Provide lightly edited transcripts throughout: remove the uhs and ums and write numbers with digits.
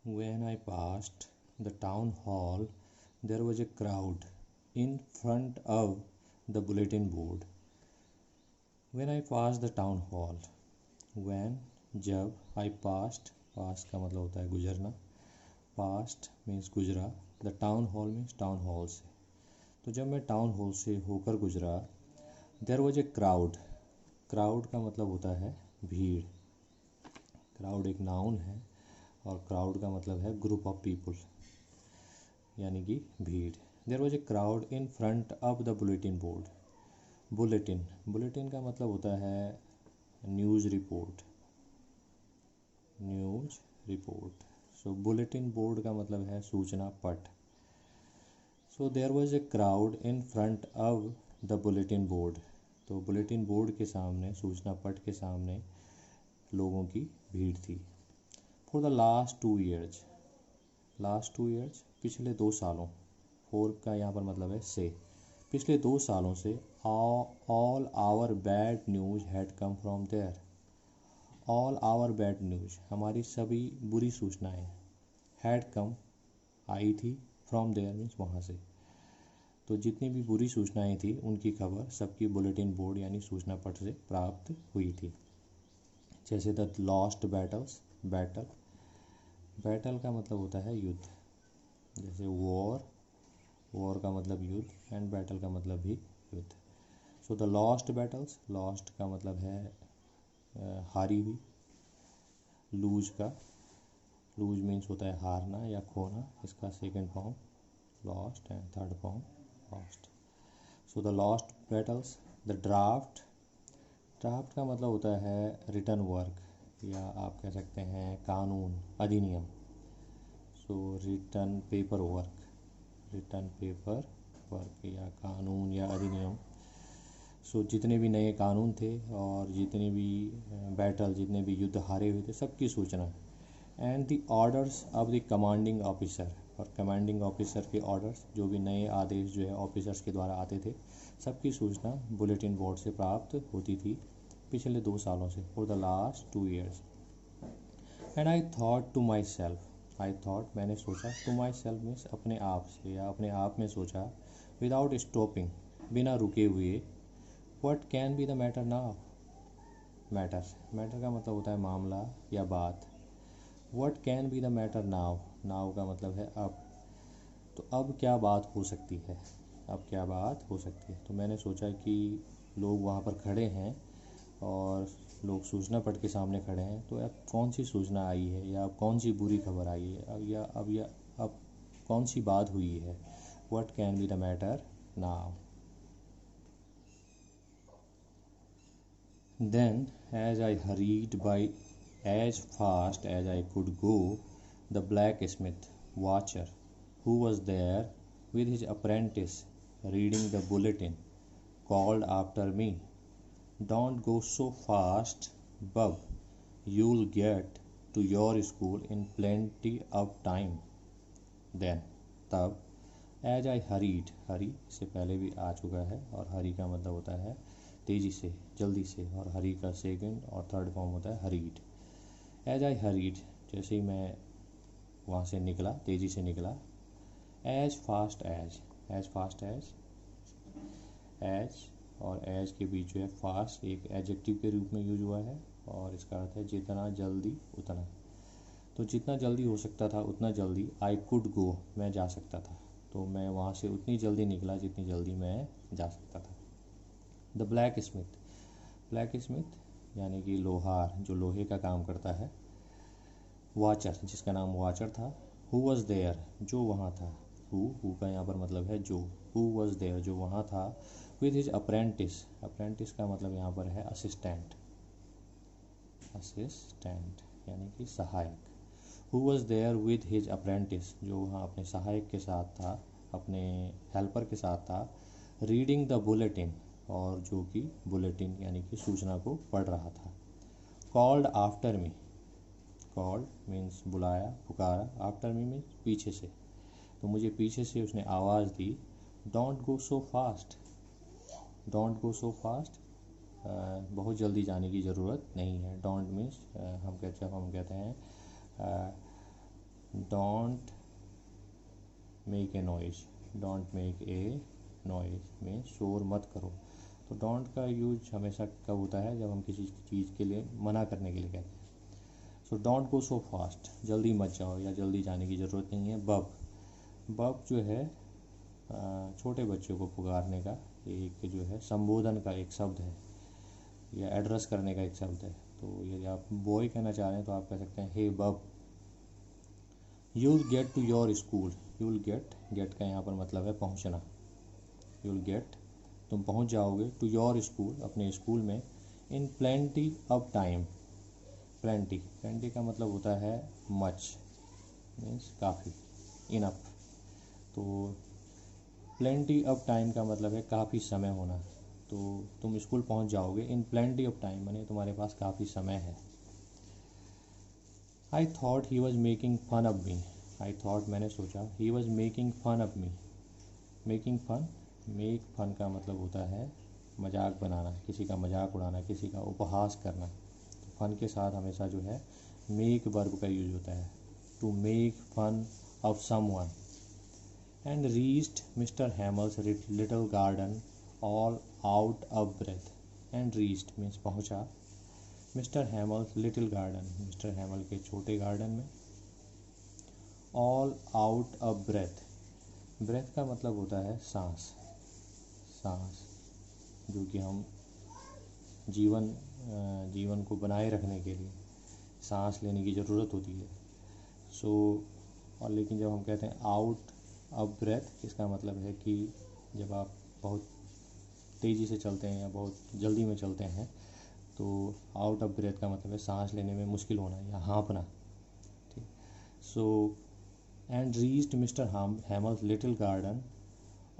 When I passed the town hall, there was a crowd in front of the bulletin board. When I passed the town hall, when जब I passed, pass का मतलब होता है गुजरना, passed means गुजरा, the town hall means town hall से, तो जब मैं टाउन हॉल से होकर गुजरा, there was a crowd, crowd का मतलब होता है भीड़, क्राउड एक नाउन है और क्राउड का मतलब है ग्रुप ऑफ पीपल यानी कि भीड़। There was a crowd in front of the bulletin board, bulletin, bulletin का मतलब होता है news report, news report, so bulletin board का मतलब है सूचना पट। So there was a crowd in front of the bulletin board, तो बुलेटिन बोर्ड के सामने, सूचना पट के सामने लोगों की भीड़ थी। For the last 2 years, last 2 years पिछले 2 सालों, फोर का यहाँ पर मतलब है से, पिछले 2 सालों से all our bad news had come from there, all our bad news हमारी सभी बुरी सूचनाएं, हैड कम आई थी, फ्रॉम देयर मीन्स वहाँ से, तो जितनी भी बुरी सूचनाएं थी उनकी खबर सबकी बुलेटिन बोर्ड यानी सूचना पट से प्राप्त हुई थी। जैसे the lost battles, battle, battle का मतलब होता है युद्ध, जैसे वॉर, वॉर का मतलब युद्ध एंड बैटल का मतलब भी युद्ध। So the lost battles, lost का मतलब है हारी हुई, लूज का, लूज मीन्स होता है हारना या खोना, इसका second form lost and third form lost. So the lost battles, the draft, draft का मतलब होता है रिटन वर्क या आप कह सकते हैं कानून, अधिनियम, so written paper work, written paper work या कानून या अधिनियम। सो जितने भी नए कानून थे और जितने भी बैटल, जितने भी युद्ध हारे हुए थे सबकी सूचना, and the orders of the commanding officer, और कमांडिंग ऑफिसर के ऑर्डर्स, जो भी नए आदेश जो है ऑफिसर्स के द्वारा आते थे, सबकी सूचना बुलेटिन बोर्ड से प्राप्त होती थी पिछले 2 सालों से, for the last 2 years. And I thought to myself, I thought मैंने सोचा, टू माई सेल्फ मीन्स अपने आप से या अपने आप में सोचा, विदाउट स्टॉपिंग बिना रुके हुए, what can be the matter now, matter, matter का मतलब होता है मामला या बात, what can be the matter now, now का मतलब है अब, तो अब क्या बात हो सकती है, अब क्या बात हो सकती है। तो मैंने सोचा कि लोग वहाँ पर खड़े हैं और लोग सूचना पट के सामने खड़े हैं, तो अब कौन सी सूचना आई है या अब कौन सी बुरी खबर आई है, अब कौन सी बात हुई है, what can be the matter now. Then as I hurried by as fast as I could go, the blacksmith watcher, who was there with his apprentice reading the bulletin, called after me, "Don't go so fast, bub. You'll get to your school in plenty of time." Then, तब, as I hurried, hurry से पहले भी आ चुका है और hurry का मतलब होता है तेज़ी से, जल्दी से, और hurry का सेकंड और थर्ड फॉर्म होता है hurried। एज आई हरीड, जैसे ही मैं वहाँ से निकला, तेज़ी से निकला, as fast as, as fast as, as और एज के बीच जो है फास्ट एक एडजेक्टिव के रूप में यूज हुआ है और इसका अर्थ है जितना जल्दी उतना, तो जितना जल्दी हो सकता था उतना जल्दी, आई कुड गो मैं जा सकता था, तो मैं वहाँ से उतनी जल्दी निकला जितनी जल्दी मैं जा सकता था। The black Smith, black Smith यानी कि लोहार, जो लोहे का काम करता है, वाचर जिसका नाम वाचर था, हु वॉज देयर जो वहाँ था, हु का यहाँ पर मतलब है जो, हु वॉज देयर जो वहाँ था, विद हिज अप्रेंटिस, अप्रेंटिस का मतलब यहाँ पर है असिस्टेंट, असिस्टेंट यानी कि सहायक, who was there with his apprentice जो वहाँ अपने सहायक के साथ था, अपने हेल्पर के साथ था, रीडिंग द बुलेटिन और जो कि बुलेटिन यानी कि सूचना को पढ़ रहा था, called after me, called means बुलाया, पुकारा, आफ्टर मी मीन्स पीछे से, तो मुझे पीछे से उसने आवाज़ दी, don't go so fast, don't go so fast, बहुत जल्दी जाने की ज़रूरत नहीं है, डोंट मीन्स हम कहते हैं don't make a noise, don't make a noise में शोर मत करो। तो डोंट का यूज हमेशा कब होता है, जब हम किसी चीज़ के लिए मना करने के लिए कहते हैं। So don't go so fast, जल्दी मत जाओ या जल्दी जाने की ज़रूरत नहीं है। बब, बब जो है छोटे बच्चों को पुकारने का एक जो है संबोधन का एक शब्द है या एड्रेस करने का एक शब्द है। तो यदि आप बॉय कहना चाह रहे हैं तो आप कह सकते हैं hey bub. You will get to your school, you will get का यहाँ पर मतलब है पहुँचना। यू विल गेट, तुम पहुँच जाओगे, टू योर स्कूल, अपने स्कूल में, in plenty of time. Plenty का मतलब होता है मच, मीन्स काफ़ी, इनफ। तो प्लेंटी ऑफ टाइम का मतलब है काफ़ी समय होना। तो तुम स्कूल पहुंच जाओगे इन प्लेंटी ऑफ टाइम, माने तुम्हारे पास काफ़ी समय है। I thought he was making fun of me, I thought मैंने सोचा, he was making fun of me. Making fun, make fun का मतलब होता है मजाक बनाना, किसी का मजाक उड़ाना, किसी का उपहास करना। तो फन के साथ हमेशा जो है मेक वर्ब का यूज होता है, to make fun of someone. And reached Mr. Hamel's little garden all out of breath. And reached means पहुँचा, Mr. Hamel's little garden, Mr. Hamel के छोटे गार्डन में, all out of breath, breath का मतलब होता है सांस, सांस जो कि हम जीवन को बनाए रखने के लिए सांस लेने की ज़रूरत होती है। और लेकिन जब हम कहते हैं आउट ऑफ ब्रेथ, इसका मतलब है कि जब आप बहुत तेज़ी से चलते हैं या बहुत जल्दी में चलते हैं तो आउट ऑफ ब्रेथ का मतलब है सांस लेने में मुश्किल होना या हाँफना। ठीक। So and reached Mister Hamel's little garden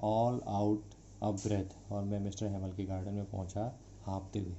all out of breath, और मैं मिस्टर हैमल के गार्डन में पहुंचा हाँफते हुए।